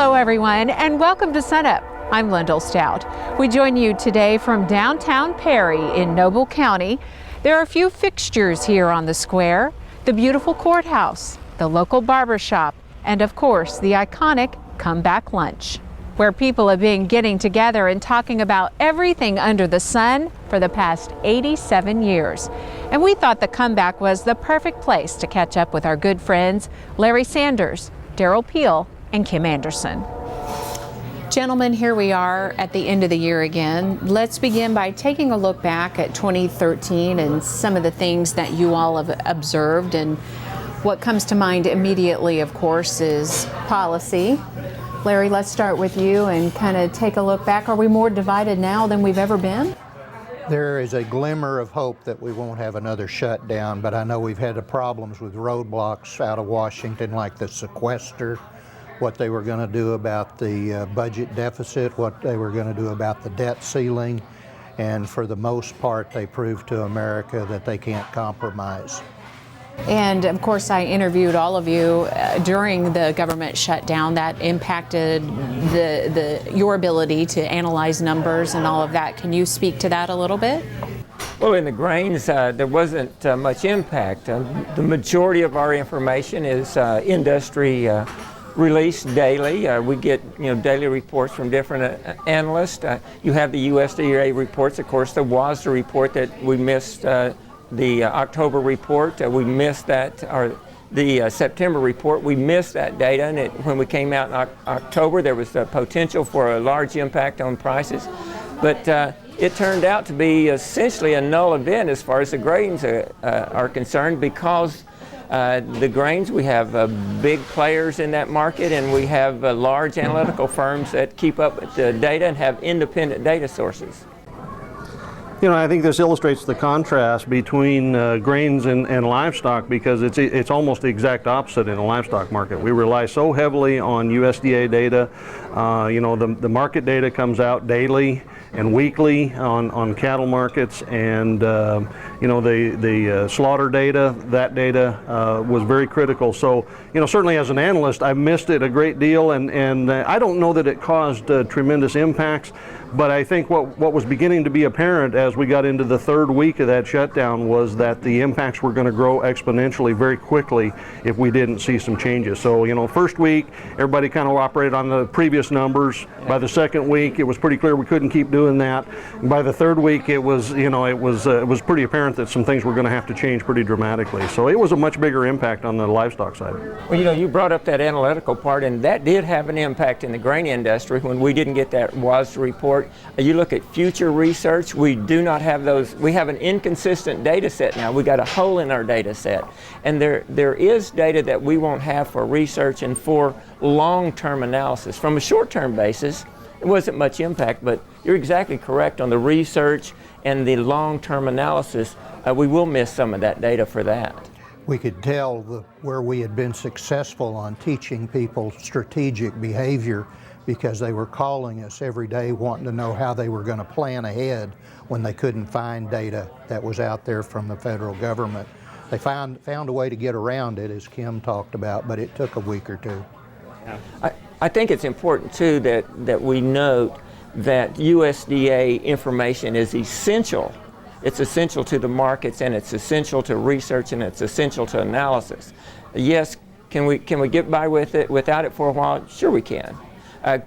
Hello everyone and welcome to SUNUP. I'm Lyndall Stout. We join you today from downtown Perry in Noble County. There are a few fixtures here on the square: the beautiful courthouse, the local barber shop, and of course the iconic Kumback Lunch, where people have been getting together and talking about everything under the sun for the past 87 years. And we thought the Kumback was the perfect place to catch up with our good friends Larry Sanders, Derrell Peel, and Kim Anderson. Gentlemen, here we are at the end of the year again. Let's begin by taking a look back at 2013 and some of the things that you all have observed. And what comes to mind immediately, of course, is policy. Larry, let's start with you and kind of take a look back. Are we more divided now than we've ever been? There is a glimmer of hope that we won't have another shutdown, but I know we've had the problems with roadblocks out of Washington, like the sequester, what they were going to do about the budget deficit, what they were going to do about the debt ceiling, and for the most part, they proved to America that they can't compromise. And of course, I interviewed all of you during the government shutdown. That impacted your ability to analyze numbers and all of that. Can you speak to that a little bit? Well, in the grains, there wasn't much impact. The majority of our information is industry released daily. We get daily reports from different analysts. You have the USDA reports, of course, the WASDA report that we missed. The October report, we missed that, or the September report, we missed that data, and when we came out in October, there was the potential for a large impact on prices. But it turned out to be essentially a null event as far as the grains are concerned, because the grains, we have big players in that market, and we have large analytical firms that keep up with the data and have independent data sources. I think this illustrates the contrast between grains and livestock, because it's almost the exact opposite in the livestock market. We rely so heavily on USDA data. The market data comes out daily and weekly on cattle markets, and the slaughter data, that data was very critical. So certainly as an analyst, I missed it a great deal, and I don't know that it caused tremendous impacts. But I think what was beginning to be apparent as we got into the third week of that shutdown was that the impacts were going to grow exponentially very quickly if we didn't see some changes. So, first week, everybody kind of operated on the previous numbers. By the second week, it was pretty clear we couldn't keep doing that. And by the third week, it was pretty apparent that some things were going to have to change pretty dramatically. So it was a much bigger impact on the livestock side. Well, you brought up that analytical part, and that did have an impact in the grain industry when we didn't get that WASDA report. You look at future research, we do not have those. We have an inconsistent data set now. We got a hole in our data set. And there is data that we won't have for research and for long-term analysis. From a short-term basis, it wasn't much impact, but you're exactly correct on the research and the long-term analysis. We will miss some of that data for that. We could tell where we had been successful on teaching people strategic behavior, because they were calling us every day wanting to know how they were going to plan ahead when they couldn't find data that was out there from the federal government. They found a way to get around it, as Kim talked about, but it took a week or two. I think it's important too that we note that USDA information is essential. It's essential to the markets, and it's essential to research, and it's essential to analysis. Yes, can we get by with it without it for a while? Sure we can.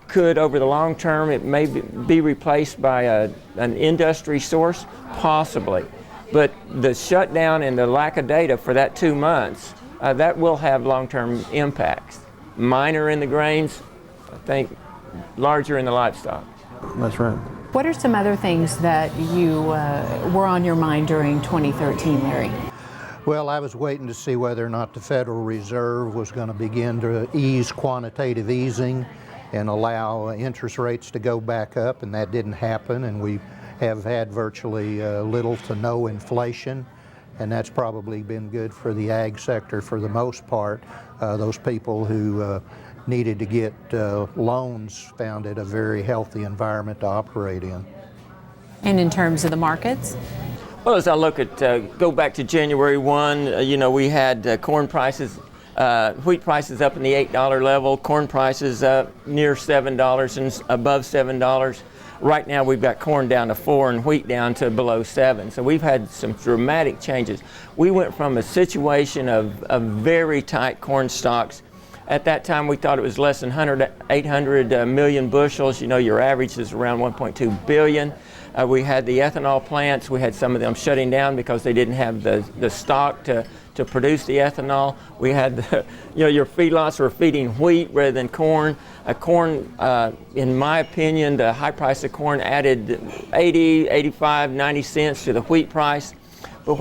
Could, over the long term, it may be replaced by an industry source? Possibly. But the shutdown and the lack of data for that 2 months, that will have long-term impacts. Minor in the grains, I think larger in the livestock. That's right. What are some other things that you were on your mind during 2013, Larry? Well, I was waiting to see whether or not the Federal Reserve was going to begin to ease quantitative easing and allow interest rates to go back up, and that didn't happen, and we have had virtually little to no inflation, and that's probably been good for the ag sector for the most part. Those people who needed to get loans found it a very healthy environment to operate in. And in terms of the markets? Well, as I look at, go back to January 1, we had corn prices Wheat prices up in the $8 level, corn prices up near $7 and above $7. Right now we've got corn down to 4 and wheat down to below 7. So we've had some dramatic changes. We went from a situation of very tight corn stocks. At that time we thought it was less than 800 million bushels. You know, your average is around 1.2 billion. We had the ethanol plants. We had some of them shutting down because they didn't have the stock to produce the ethanol. We had, your feedlots were feeding wheat rather than corn. Corn, in my opinion, the high price of corn added 80, 85, 90 cents to the wheat price. But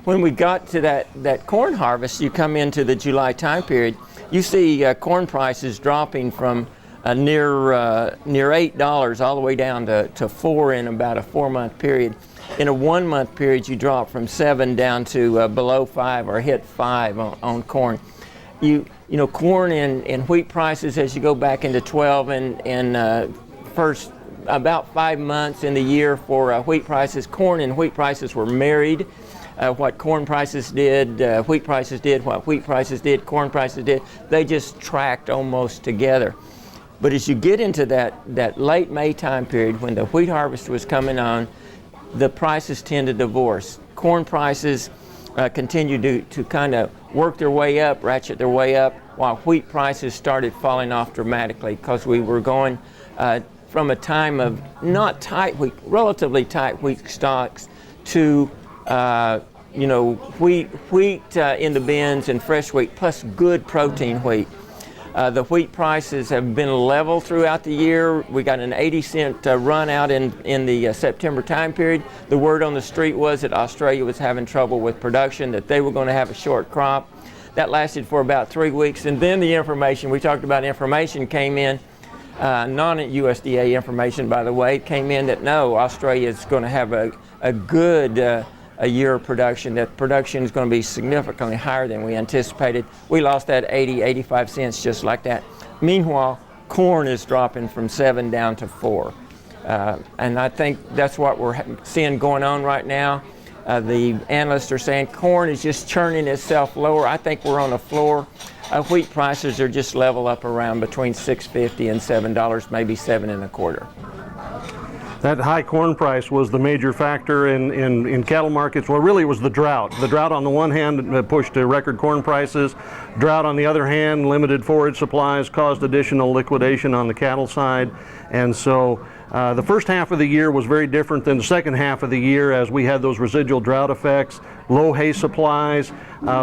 when we got to that corn harvest, you come into the July time period, you see corn prices dropping from near $8 all the way down to 4 in about a 4-month period. In a 1-month period, you drop from 7 down to below 5 or hit 5 on corn. Corn and wheat prices as you go back into 12 and first about 5 months in the year for wheat prices, corn and wheat prices were married. What corn prices did, wheat prices did. What wheat prices did, corn prices did. They just tracked almost together. But as you get into that late May time period when the wheat harvest was coming on, the prices tend to divorce. Corn prices continue to kind of work their way up, ratchet their way up, while wheat prices started falling off dramatically because we were going from a time of not tight wheat, relatively tight wheat stocks to wheat in the bins and fresh wheat plus good protein wheat. The wheat prices have been level throughout the year. We got an 80-cent run out in the September time period. The word on the street was that Australia was having trouble with production, that they were going to have a short crop. That lasted for about 3 weeks, and then the information, we talked about information, came in, non-USDA information, by the way, came in that no, Australia is going to have a good a year of production, that production is going to be significantly higher than we anticipated. We lost that 80, 85 cents just like that. Meanwhile, corn is dropping from 7 down to 4. And I think that's what we're seeing going on right now. The analysts are saying corn is just churning itself lower. I think we're on a floor. Wheat prices are just level up around between $6.50 and $7, maybe $7.25. That high corn price was the major factor in cattle markets. Well, really it was the drought. The drought on the one hand pushed to record corn prices. Drought on the other hand, limited forage supplies caused additional liquidation on the cattle side. And so the first half of the year was very different than the second half of the year as we had those residual drought effects, low hay supplies.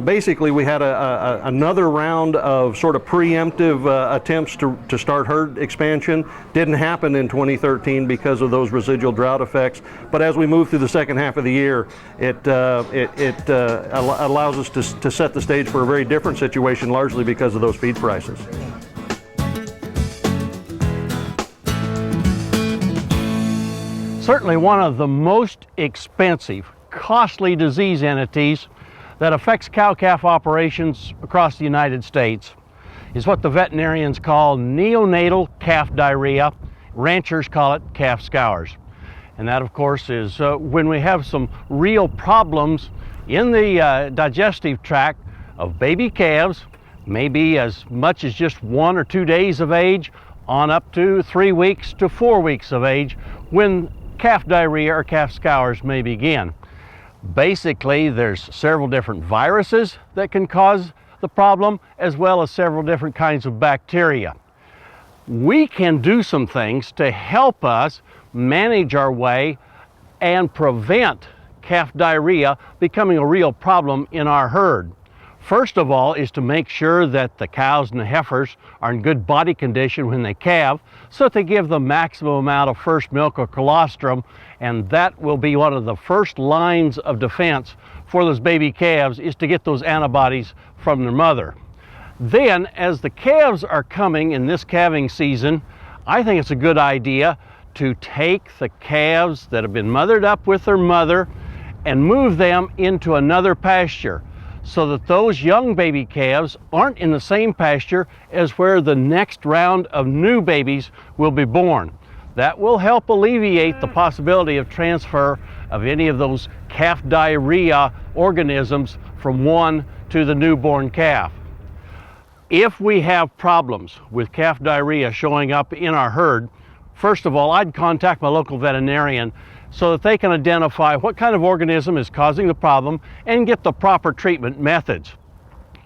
Basically we had another round of sort of preemptive attempts to start herd expansion. Didn't happen in 2013 because of those residual drought effects. But as we move through the second half of the year, it allows us to set the stage for a very different situation, largely because of those feed prices. Certainly one of the most expensive, costly disease entities that affects cow-calf operations across the United States is what the veterinarians call neonatal calf diarrhea. Ranchers call it calf scours. And that, of course, is when we have some real problems in the digestive tract of baby calves, maybe as much as just 1 or 2 days of age, on up to 3 weeks to 4 weeks of age, when calf diarrhea or calf scours may begin. Basically, there's several different viruses that can cause the problem, as well as several different kinds of bacteria. We can do some things to help us manage our way and prevent calf diarrhea becoming a real problem in our herd. First of all is to make sure that the cows and the heifers are in good body condition when they calve, so that they give the maximum amount of first milk or colostrum, and that will be one of the first lines of defense for those baby calves, is to get those antibodies from their mother. Then, as the calves are coming in this calving season, I think it's a good idea to take the calves that have been mothered up with their mother and move them into another pasture, so that those young baby calves aren't in the same pasture as where the next round of new babies will be born. That will help alleviate the possibility of transfer of any of those calf diarrhea organisms from one to the newborn calf. If we have problems with calf diarrhea showing up in our herd, first of all, I'd contact my local veterinarian so that they can identify what kind of organism is causing the problem and get the proper treatment methods.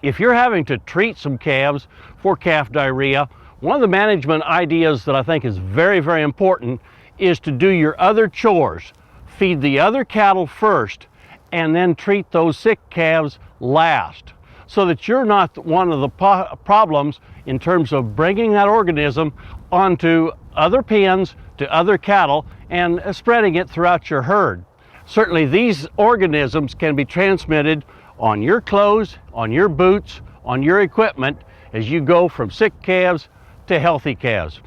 If you're having to treat some calves for calf diarrhea, one of the management ideas that I think is very, very important is to do your other chores. Feed the other cattle first and then treat those sick calves last, so that you're not one of the problems in terms of bringing that organism onto other pens, to other cattle, and spreading it throughout your herd. Certainly these organisms can be transmitted on your clothes, on your boots, on your equipment as you go from sick calves to healthy calves.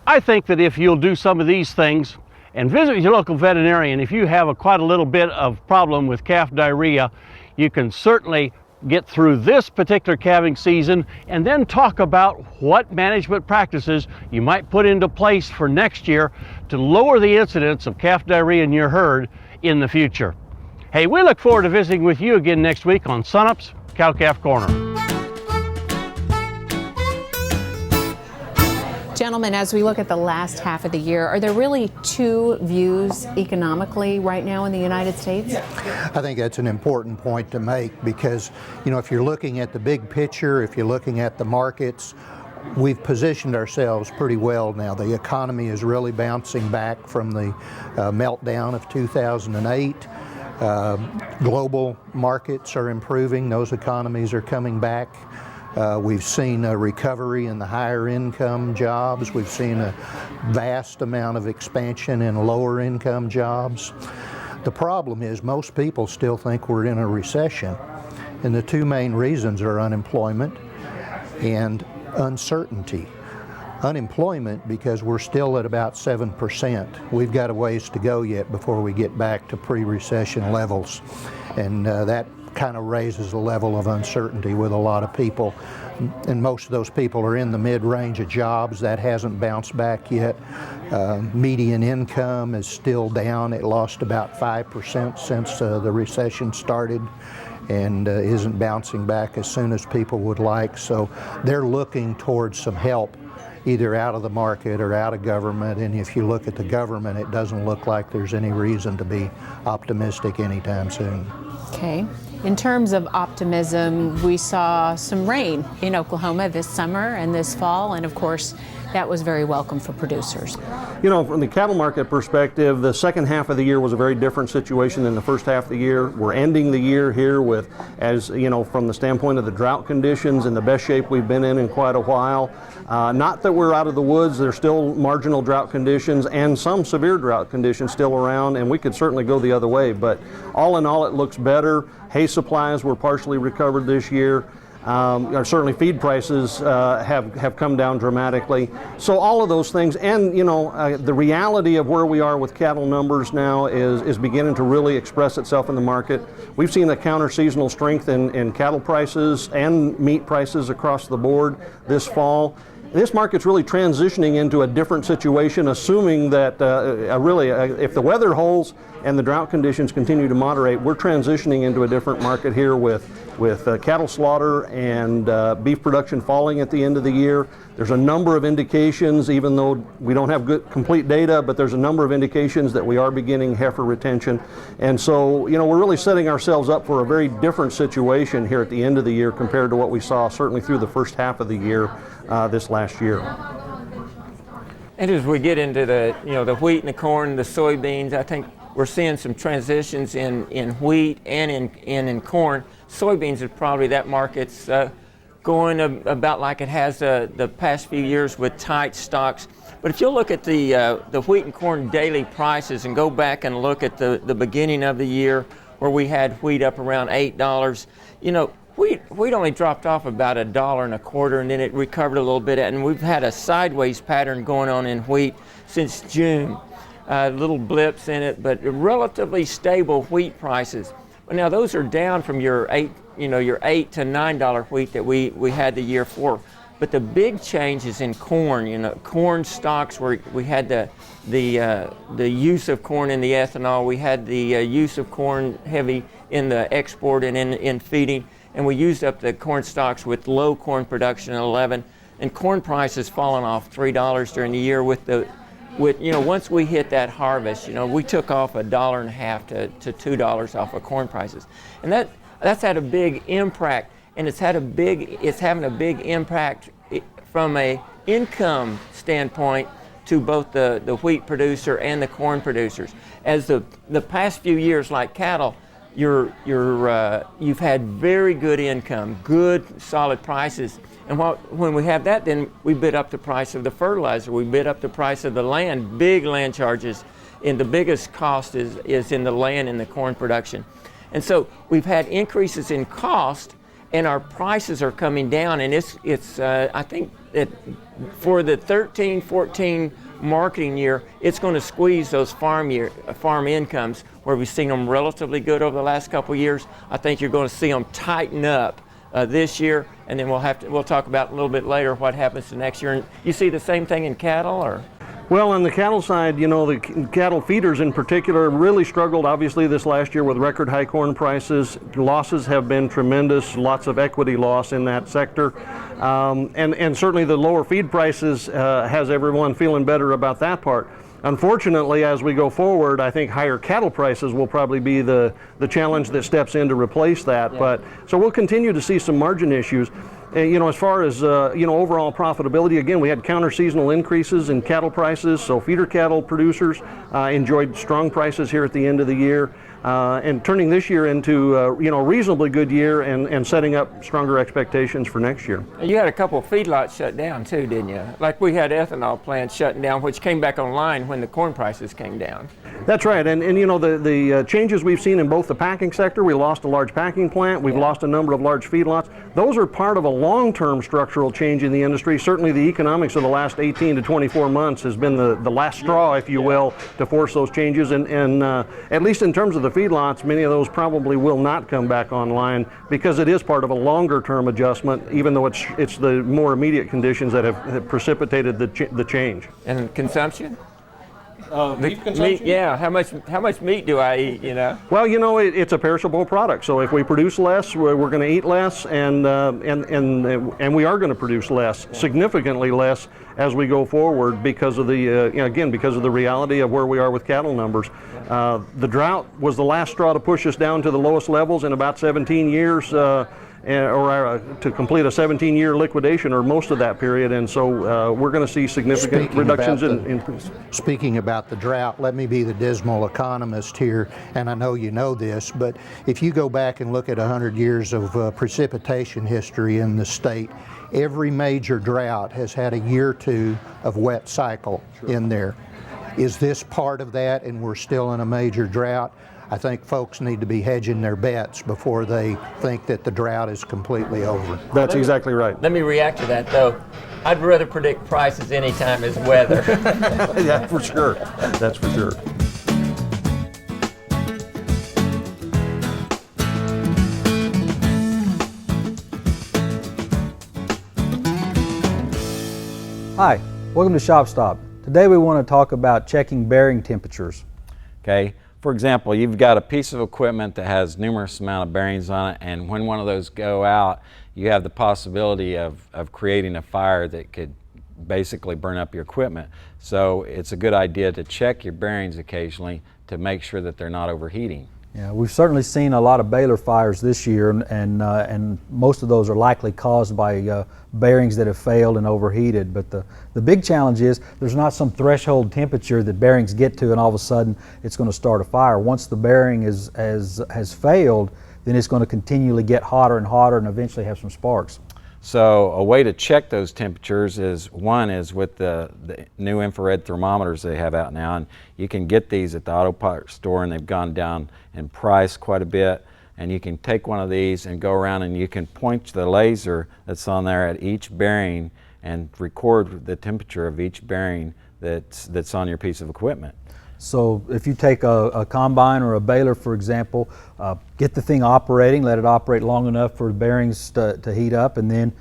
I think that if you'll do some of these things and visit your local veterinarian, if you have quite a little bit of problem with calf diarrhea, you can certainly get through this particular calving season and then talk about what management practices you might put into place for next year to lower the incidence of calf diarrhea in your herd in the future. Hey, we look forward to visiting with you again next week on SUNUP's Cow-Calf Corner. Gentlemen, as we look at the last half of the year, are there really two views economically right now in the United States? I think that's an important point to make because, you know, if you're looking at the big picture, if you're looking at the markets, we've positioned ourselves pretty well now. The economy is really bouncing back from the meltdown of 2008. Global markets are improving. Those economies are coming back. We've seen a recovery in the higher income jobs. We've seen a vast amount of expansion in lower income jobs. The problem is most people still think we're in a recession. And the two main reasons are unemployment and uncertainty. Unemployment because we're still at about 7%. We've got a ways to go yet before we get back to pre-recession levels. And that kind of raises the level of uncertainty with a lot of people. And most of those people are in the mid-range of jobs. That hasn't bounced back yet. Median income is still down. It lost about 5% since the recession started and isn't bouncing back as soon as people would like. So they're looking towards some help either out of the market or out of government. And if you look at the government, it doesn't look like there's any reason to be optimistic anytime soon. Okay. In terms of optimism, we saw some rain in Oklahoma this summer and this fall, and of course, that was very welcome for producers. You know, from the cattle market perspective, the second half of the year was a very different situation than the first half of the year. We're ending the year here with, as you know, from the standpoint of the drought conditions, in the best shape we've been in quite a while. Not that we're out of the woods, there's still marginal drought conditions and some severe drought conditions still around, and we could certainly go the other way, but all in all it looks better. Hay supplies were partially recovered this year. Certainly feed prices have come down dramatically. So all of those things, and you know, the reality of where we are with cattle numbers now is beginning to really express itself in the market. We've seen a counter-seasonal strength in cattle prices and meat prices across the board this fall. This market's really transitioning into a different situation, assuming that if the weather holds and the drought conditions continue to moderate, we're transitioning into a different market here with cattle slaughter and beef production falling at the end of the year. There's a number of indications, even though we don't have good complete data, but there's a number of indications that we are beginning heifer retention. And so, you know, we're really setting ourselves up for a very different situation here at the end of the year compared to what we saw certainly through the first half of the year this last year. And as we get into the wheat and the corn and the soybeans, I think we're seeing some transitions in wheat and in corn. Soybeans is probably that market's going about like it has the past few years with tight stocks. But if you look at the wheat and corn daily prices and go back and look at the beginning of the year where we had wheat up around $8, you know, wheat only dropped off about $1.25, and then it recovered a little bit, and we've had a sideways pattern going on in wheat since June. Little blips in it, but relatively stable wheat prices. But now those are down from your $8 to $9 wheat that we had the year before. But the big changes in corn, you know, corn stocks where we had the use of corn in the ethanol, we had the use of corn heavy in the export and in feeding. and we used up the corn stalks with low corn production in 11, and corn prices fallen off $3 during the year once we hit that harvest, we took off $1.50 to $2 off of corn prices. And that's had a big impact, and it's having a big impact from a income standpoint to both the wheat producer and the corn producers. As the past few years, like cattle, you've had very good income, good solid prices. And when we have that, then we bid up the price of the fertilizer, we bid up the price of the land, big land charges, and the biggest cost is in the land and the corn production. And so we've had increases in cost, and our prices are coming down, and it's I think that for the 13-14 marketing year, it's going to squeeze those farm incomes where we've seen them relatively good over the last couple of years. I think you're going to see them tighten up this year, and then we'll talk about a little bit later what happens to next year. And you see the same thing in cattle, or? Well, on the cattle side, the cattle feeders in particular really struggled, obviously, this last year with record high corn prices. Losses have been tremendous, lots of equity loss in that sector. And certainly the lower feed prices has everyone feeling better about that part. Unfortunately, as we go forward, I think higher cattle prices will probably be the challenge that steps in to replace that. Yeah. But so we'll continue to see some margin issues. As far as overall profitability, again, we had counter-seasonal increases in cattle prices, so feeder cattle producers enjoyed strong prices here at the end of the year, and turning this year into a reasonably good year and setting up stronger expectations for next year. You had a couple of feedlots shut down too, didn't you? Like we had ethanol plants shutting down, which came back online when the corn prices came down. That's right, and the changes we've seen in both the packing sector, we lost a large packing plant, we've lost a number of large feedlots. Those are part of a long-term structural change in the industry. Certainly the economics of the last 18 to 24 months has been the last straw, if you will, to force those changes, and at least in terms of the feedlots, many of those probably will not come back online because it is part of a longer-term adjustment, even though it's the more immediate conditions that have precipitated the change. And consumption? Meat consumption? Yeah, how much meat do I eat, Well, it's a perishable product, so if we produce less, we're going to eat less, and we are going to produce less, significantly less as we go forward because of because of the reality of where we are with cattle numbers. The drought was the last straw to push us down to the lowest levels in about 17 years, to complete a 17-year liquidation, or most of that period, and so we're going to see significant reductions in. Speaking about the drought, let me be the dismal economist here, and I know you know this, but if you go back and look at 100 years of precipitation history in the state, every major drought has had a year or two of wet cycle in there. Is this part of that, and we're still in a major drought? I think folks need to be hedging their bets before they think that the drought is completely over. That's exactly right. Let me react to that, though. I'd rather predict prices anytime as weather. Yeah, for sure. That's for sure. Hi, welcome to Shop Stop. Today we want to talk about checking bearing temperatures. Okay. For example, you've got a piece of equipment that has numerous amount of bearings on it, and when one of those go out, you have the possibility of creating a fire that could basically burn up your equipment. So it's a good idea to check your bearings occasionally to make sure that they're not overheating. Yeah, we've certainly seen a lot of baler fires this year, and most of those are likely caused by bearings that have failed and overheated. But the big challenge is there's not some threshold temperature that bearings get to and all of a sudden it's going to start a fire. Once the bearing has failed, then it's going to continually get hotter and hotter and eventually have some sparks. So a way to check those temperatures is with the new infrared thermometers they have out now, and you can get these at the auto parts store, and they've gone down in price quite a bit, and you can take one of these and go around and you can point the laser that's on there at each bearing and record the temperature of each bearing that's on your piece of equipment. So if you take a combine or a baler, for example, get the thing operating, let it operate long enough for the bearings to heat up, and then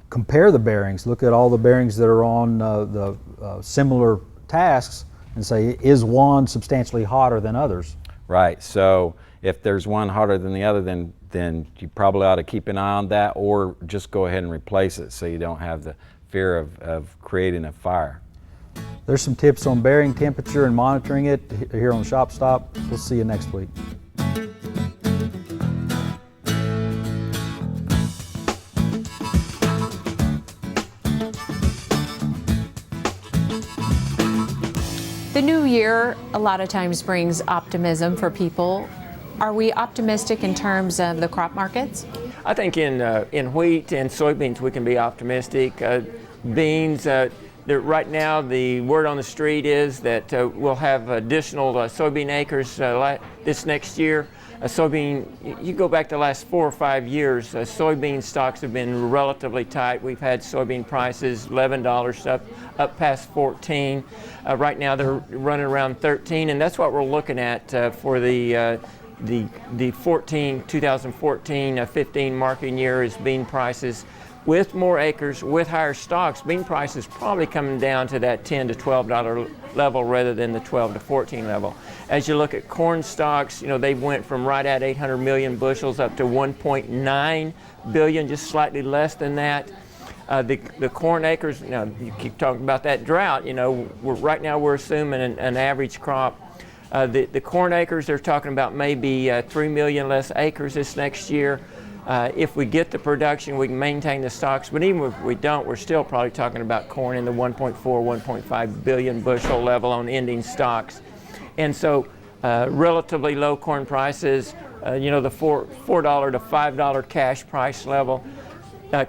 compare the bearings. Look at all the bearings that are on the similar tasks and say, is one substantially hotter than others? Right. So if there's one hotter than the other, then you probably ought to keep an eye on that, or just go ahead and replace it so you don't have the fear of creating a fire. There's some tips on bearing temperature and monitoring it here on Shop Stop. We'll see you next week. The new year a lot of times brings optimism for people. Are we optimistic in terms of the crop markets? I think in wheat and soybeans we can be optimistic. Beans, right now the word on the street is that we'll have additional soybean acres this next year. You go back the last 4 or 5 years, soybean stocks have been relatively tight. We've had soybean prices $11 up past 14. Right now they're running around 13, and that's what we're looking at for the 2014-15 marketing year is bean prices. With more acres, with higher stocks, bean prices probably coming down to that $10 to $12 level rather than the 12 to 14 level. As you look at corn stocks, they went from right at 800 million bushels up to 1.9 billion, just slightly less than that. The corn acres, you keep talking about that drought, right now we're assuming an average crop. The corn acres, they're talking about maybe 3 million less acres this next year. If we get the production, we can maintain the stocks, but even if we don't, we're still probably talking about corn in the 1.4, 1.5 billion bushel level on ending stocks. And so relatively low corn prices, the $4 to $5 cash price level.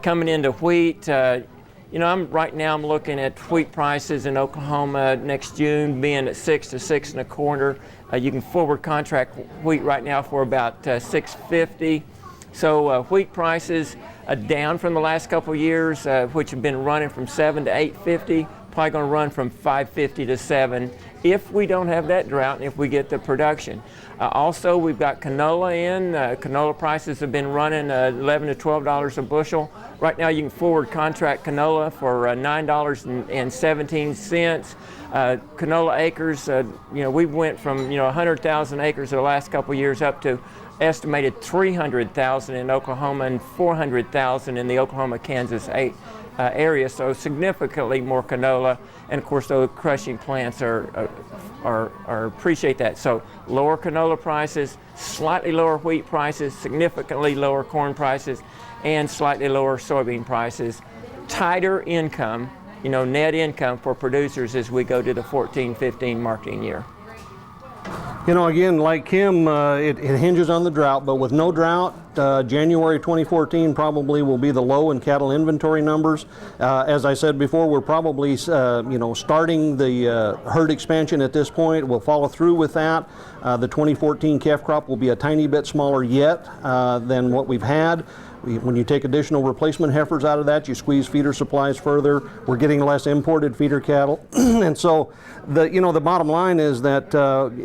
Coming into wheat, right now I'm looking at wheat prices in Oklahoma next June being at 6 to 6 1/4. You can forward contract wheat right now for about $6.50. So wheat prices down from the last couple of years, which have been running from 7 to 8.50, probably going to run from 5.50 to 7 if we don't have that drought and if we get the production. Also, we've got canola in. Canola prices have been running $11 to $12 a bushel. Right now, you can forward contract canola for $9.17. Canola acres, we went from 100,000 acres in the last couple of years up to estimated 300,000 in Oklahoma and 400,000 in the Oklahoma-Kansas area, so significantly more canola, and of course those crushing plants are appreciate that. So lower canola prices, slightly lower wheat prices, significantly lower corn prices, and slightly lower soybean prices. Tighter income, net income for producers as we go to the 14-15 marketing year. Again, like Kim, it hinges on the drought, but with no drought, January 2014 probably will be the low in cattle inventory numbers. As I said before, we're probably, starting the herd expansion at this point. We'll follow through with that. The 2014 calf crop will be a tiny bit smaller yet than what we've had. When you take additional replacement heifers out of that, you squeeze feeder supplies further. We're getting less imported feeder cattle. And so the bottom line is that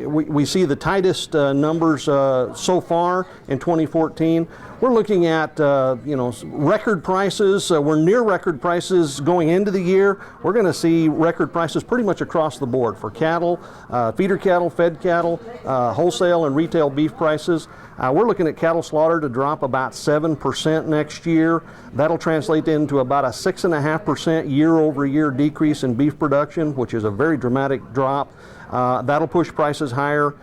we see the tightest numbers so far in 2014. We're looking at record prices. We're near record prices going into the year. We're going to see record prices pretty much across the board for cattle, feeder cattle, fed cattle, wholesale and retail beef prices. We're looking at cattle slaughter to drop about 7% next year. That'll translate into about a 6.5% year-over-year decrease in beef production, which is a very dramatic drop. That'll push prices higher.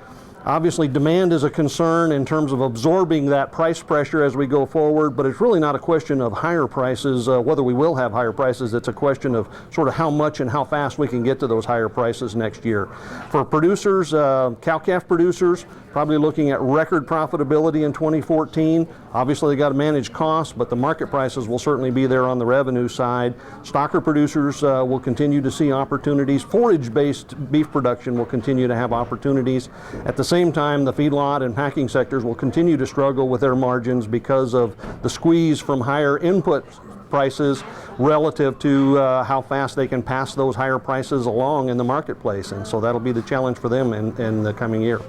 Obviously, demand is a concern in terms of absorbing that price pressure as we go forward, but it's really not a question of higher prices, whether we will have higher prices. It's a question of sort of how much and how fast we can get to those higher prices next year. For producers, cow-calf producers, probably looking at record profitability in 2014. Obviously, they got to manage costs, but the market prices will certainly be there on the revenue side. Stocker producers will continue to see opportunities. Forage-based beef production will continue to have opportunities. At the same time, the feedlot and packing sectors will continue to struggle with their margins because of the squeeze from higher input prices relative to how fast they can pass those higher prices along in the marketplace. And so that'll be the challenge for them in the coming year.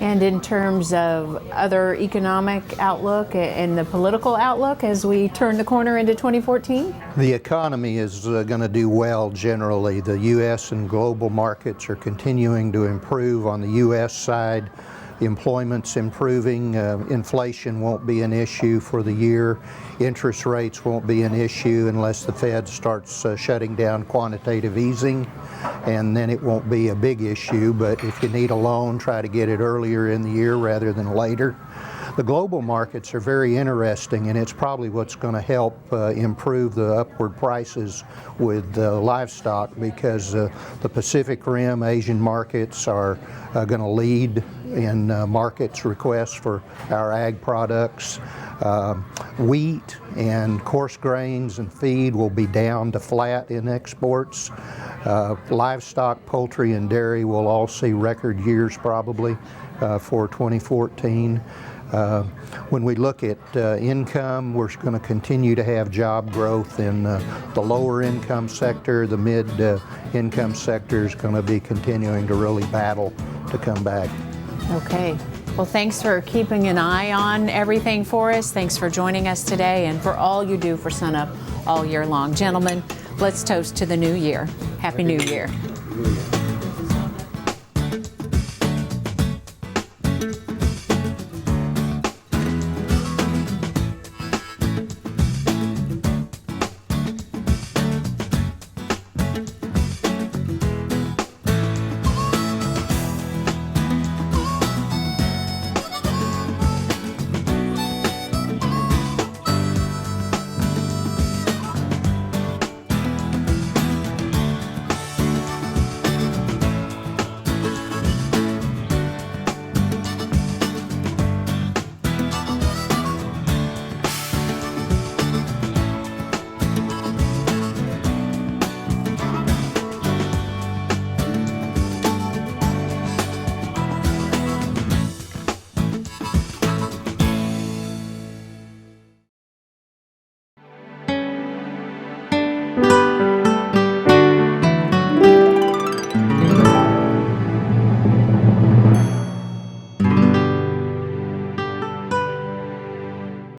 And in terms of other economic outlook and the political outlook as we turn the corner into 2014? The economy is going to do well generally. The U.S. and global markets are continuing to improve on the U.S. side. Employment's improving. Inflation won't be an issue for the year. Interest rates won't be an issue unless the Fed starts shutting down quantitative easing, and then it won't be a big issue. But if you need a loan, try to get it earlier in the year rather than later. The global markets are very interesting, and it's probably what's going to help improve the upward prices with livestock, because the Pacific Rim Asian markets are going to lead in markets requests for our ag products. Wheat and coarse grains and feed will be down to flat in exports. Livestock, poultry, and dairy will all see record years probably for 2014. When we look at income, we're going to continue to have job growth in the lower income sector. The mid income sector is going to be continuing to really battle to come back. Okay. Well, thanks for keeping an eye on everything for us. Thanks for joining us today and for all you do for SUNUP all year long. Gentlemen, let's toast to the new year. Happy New Year.